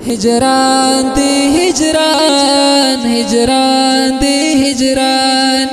هجران دی هجران هجران دی هجران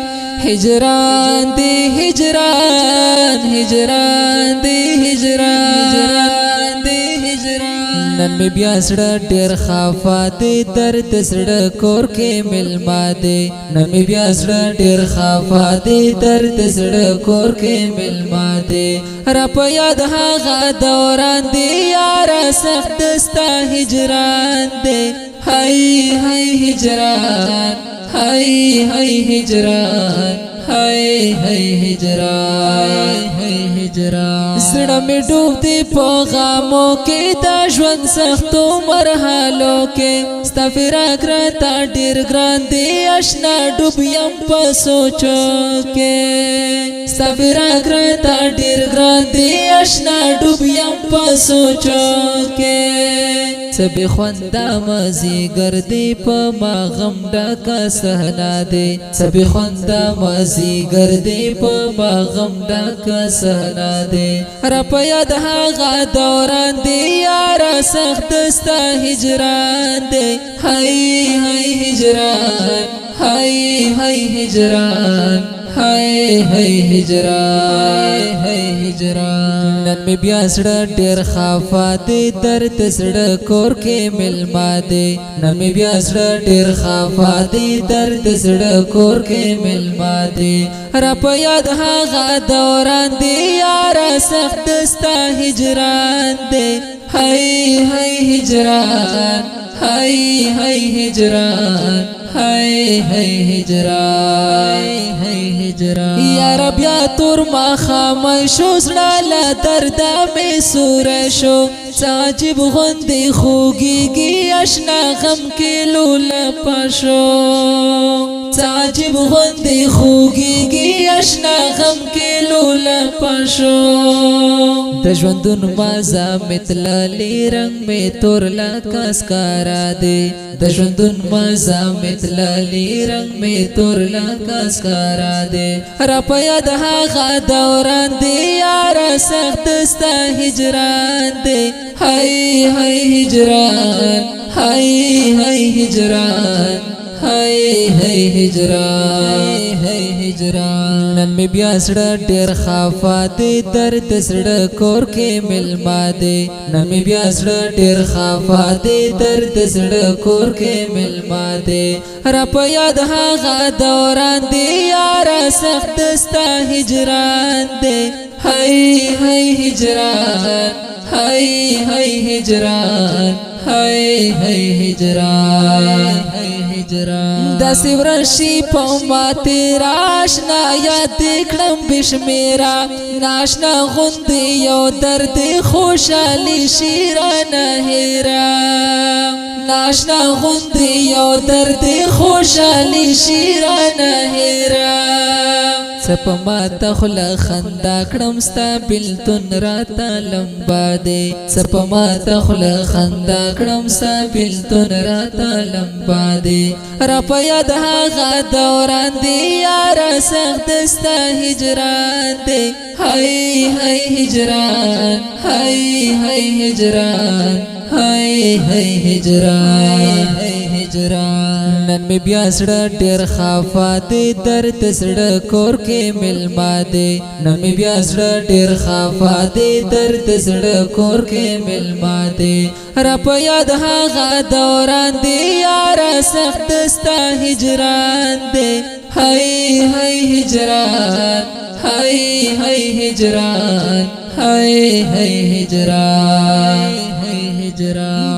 هجران دی هجران هجران دی هجران دی هجران نن می بیا سړه ډېر خفا دی درد سړه کور کې ملما دی نن می بیا سړه ډېر خفا دی درد سړه کور کې ملما دی را په یاد هغه دوران دی یاره سخت ستا هجران دی هاي هاي هجران هاي هاي هجران هاي هاي هجران هاي هجران زړه مې ډوب دی په غمو کې دا ژوند سختو مرحلو کې ستا فراق راته ډېر ګران دی اشنا ډوب یم په سوچو کې ستا فراق راته ډېر ګران دی اشنا ډوب یم په سوچو کې سبي خوندا مازیګر دی په ما غم ډکه صحنا دی سبي خوندا مازیګر دی په ما غم ډکه صحنا دی را په یاد هغه دوران دی یاره سخت ستا هجران دی هاي هاي هجران هاي هاي هجران هاي هاي هجران هاي هجران نن می بیا سړه ډېر خفا دی درد سړه کور کې ملما دی نن می بیا سړه ډېر خفا دی درد سړه کور کې ملما دی را په یاد هغه دوران دی یاره سخت ستا هجران دی هاي هاي هجران هاي هاي هجران هاي هاي هجران هاي هجران یا رب یا تور ما خامه شو زړه لا درد مې سور شو عجیب غوندې خوږیږي اشنا غم کې لوله پشو عجیب غوندې خوږیږي اشنا غم کې لوله پشو د ژوندون مازه متللی رنگ مې تور لکه سکارا دی د ژوندون مازه متللی رنگ مې تور لکه سکارا دی را په یاد هغه دوران دی یاره سخت ستا هجران دی هاي هاي هجران هاي هاي هجران هاي هاي هجران هاي هجران نن می بیا سړه ډېر خفا دی درد سړه کور کې ملما دی نن می بیا سړه ډېر خفا دی درد سړه کور کې ملما دی را په یاد هغه دوران دی یاره سخت ستا هجران دی هاي هاي هجران هاي هاي هجران هاي هاي هجران هاي هجران دا سیورشی پوما تیرا آشنا یاد کړم بشمیرا ناشنا غوندې یو درد خوشالي شیرانه هیرا ناشنا غوندې یو درد خوشالي شیرانه هیرا سپما تخل خندا کړم ستا بلتون راته لمبا دی سپما تخل خندا کړم ستا بلتون راته لمبا دی را په یاد هغه دوران دی یاره سخت ستا هجران دی هاي هاي هجران هاي هاي هجران هاي هاي هجران هاي هجران نن می بیا سړه ډېر خفا دی درد سړه کور کې ملما دی نن می بیا سړه ډېر خفا دی درد سړه کور کې ملما دی را په یاد هغه دوران دی یاره سخت ستا هجران دی هاي هاي هجران هاي هاي هجران هاي هاي هجران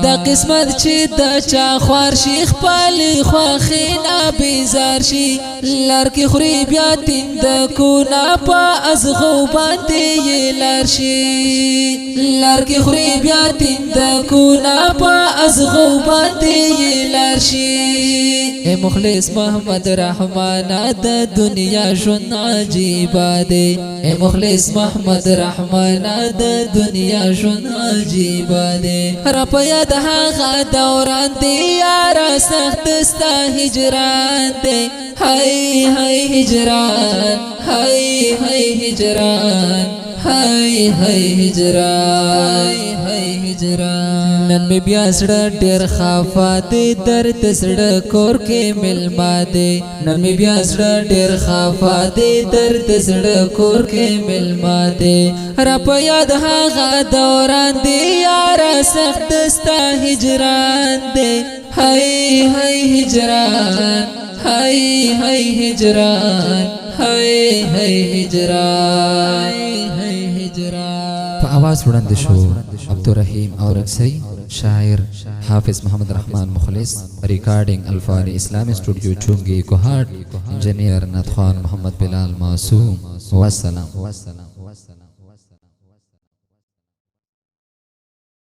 دا قسمت چې د چا خوار شي خپل خواخینا بیزار شي لار کې خوري بیا تند کو نا په ازغو باندې لار شي لار کې خوري بیا تند کو نا په ازغو باندې لار شي اے مخلص محمد رحمان د دنیا ژوند عجیب دی اے مخلص محمد رحمان د دنیا ژوند عجیب دی را په یاد هغه دوران دی یاره سخت ستا هجران دی هاي هاي هجران هاي هاي هجران هاي هاي هجران هاي هجران نن می بیا سړه ډیر خفا دې درد سړه کور کې ملما دې نن می بیا سړه ډیر خفا دې درد سړه کور کې ملما دې را په یاد هغه دوران دې یار سخت ستا هجران دې هاي هاي هجران هاي هاي هجران هاي هاي هجران هاي هجران فآواز وړاندې شو عبدالرحیم اورکسی شاعر حافظ محمد رحمان مخلص ریکارڈنگ الفانی اسلامی اسٹوڈیو چونگی کوہاٹ انجینئر ندخوان محمد بلال معصوم والسلام